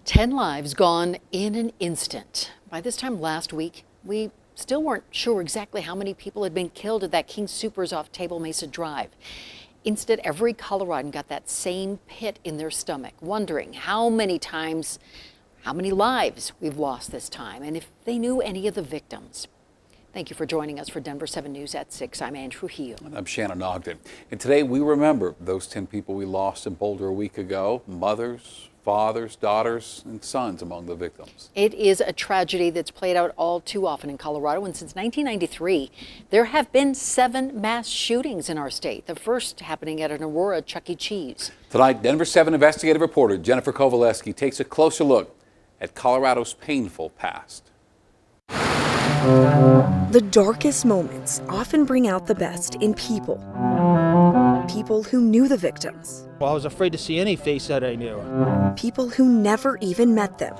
10 lives gone in an instant. By this time last week, we still weren't sure exactly how many people had been killed at that King Soopers off Table Mesa Drive. Instead, every Coloradan got that same pit in their stomach, wondering how many lives we've lost this time, and if they knew any of the victims. Thank you for joining us for Denver 7 News at 6. I'm Ann Trujillo. And I'm Shannon Ogden. And today we remember those 10 people we lost in Boulder a week ago. Mothers, fathers, daughters, and sons among the victims. It is a tragedy that's played out all too often in Colorado. And since 1993, there have been 7 mass shootings in our state. The first happening at an Aurora Chuck E. Cheese. Tonight, Denver 7 investigative reporter Jennifer Kovaleski takes a closer look at Colorado's painful past. The darkest moments often bring out the best in people. People who knew the victims. Well, I was afraid to see any face that I knew. People who never even met them,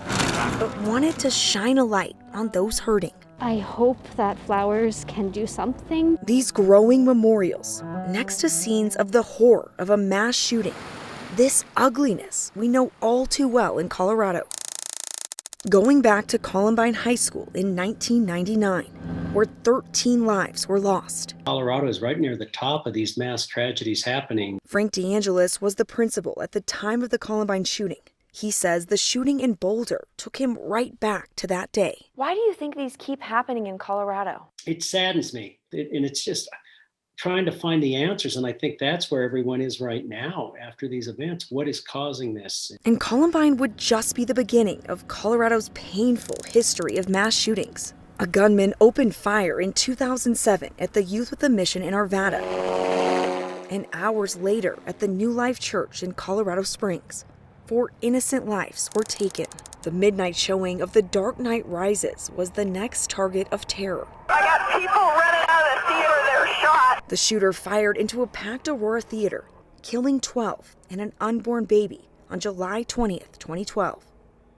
but wanted to shine a light on those hurting. I hope that flowers can do something. These growing memorials next to scenes of the horror of a mass shooting. This ugliness we know all too well in Colorado. Going back to Columbine High School in 1999, where 13 lives were lost. Colorado is right near the top of these mass tragedies happening. Frank DEANGELIS was the principal at the time of the Columbine shooting. He says the shooting in Boulder took him right back to that day. Why do you think these keep happening in Colorado? It saddens me, and it's just trying to find the answers, and I think that's where everyone is right now after these events. What is causing this? And Columbine would just be the beginning of Colorado's painful history of mass shootings. A gunman opened fire in 2007 at the Youth with a Mission in Arvada, and hours later at the New Life Church in Colorado Springs. 4 innocent lives were taken. The midnight showing of The Dark Knight Rises was the next target of terror. I got people running out of the theater, they're shot. The shooter fired into a packed Aurora theater, killing 12 and an unborn baby on July 20th, 2012.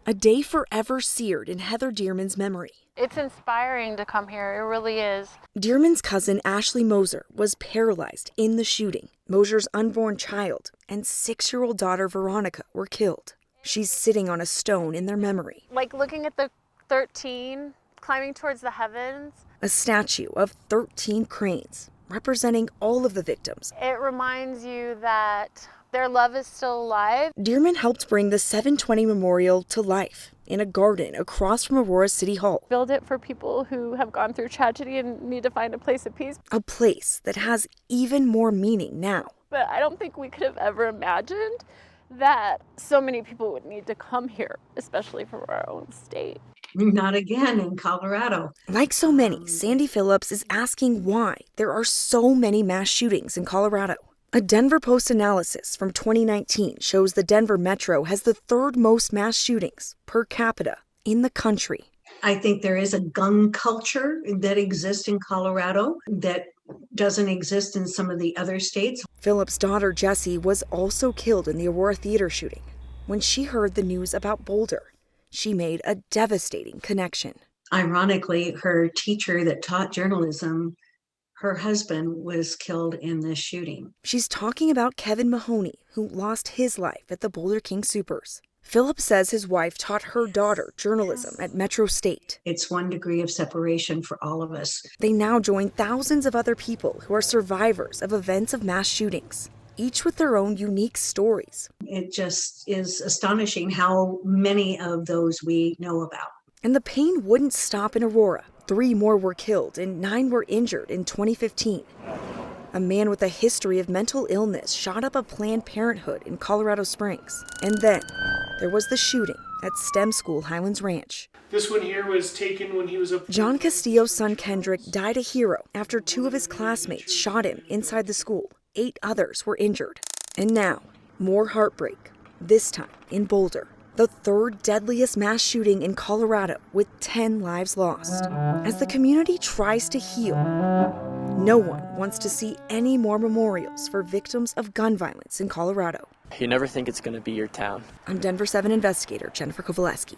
A day forever seared in Heather Dearman's memory. It's inspiring to come here, it really is. Dearman's cousin Ashley Moser was paralyzed in the shooting. Moser's unborn child and 6-year-old daughter Veronica were killed. She's sitting on a stone in their memory. Like looking at the 13 climbing towards the heavens. A statue of 13 cranes representing all of the victims. It reminds you that their love is still alive. Dearman helped bring the 720 Memorial to life in a garden across from Aurora City Hall. Build it for people who have gone through tragedy and need to find a place of peace. A place that has even more meaning now. But I don't think we could have ever imagined that so many people would need to come here, especially from our own state. Not again in Colorado. Like so many, Sandy Phillips is asking why there are so many mass shootings in Colorado. A Denver Post analysis from 2019 shows the Denver Metro has the 3rd most mass shootings per capita in the country. I think there is a gun culture that exists in Colorado that doesn't exist in some of the other states. Phillips' daughter Jessie was also killed in the Aurora Theater shooting. When she heard the news about Boulder, she made a devastating connection. Ironically, her teacher that taught journalism, her husband was killed in this shooting. She's talking about Kevin Mahoney, who lost his life at the Boulder King Soopers. Phillips says his wife taught her daughter journalism at Metro State. It's 1 degree of separation for all of us. They now join thousands of other people who are survivors of events of mass shootings, each with their own unique stories. It just is astonishing how many of those we know about. And the pain wouldn't stop in Aurora. 3 more were killed and 9 were injured in 2015. A man with a history of mental illness shot up a Planned Parenthood in Colorado Springs. And then there was the shooting at STEM School Highlands Ranch. This one here was taken when he was a... John Castillo's son Kendrick died a hero after 2 of his classmates shot him inside the school. 8 others were injured. And now, more heartbreak, this time in Boulder. The 3rd deadliest mass shooting in Colorado with 10 lives lost. As the community tries to heal, no one wants to see any more memorials for victims of gun violence in Colorado. You never think it's going to be your town. I'm Denver 7 investigator Jennifer Kovaleski.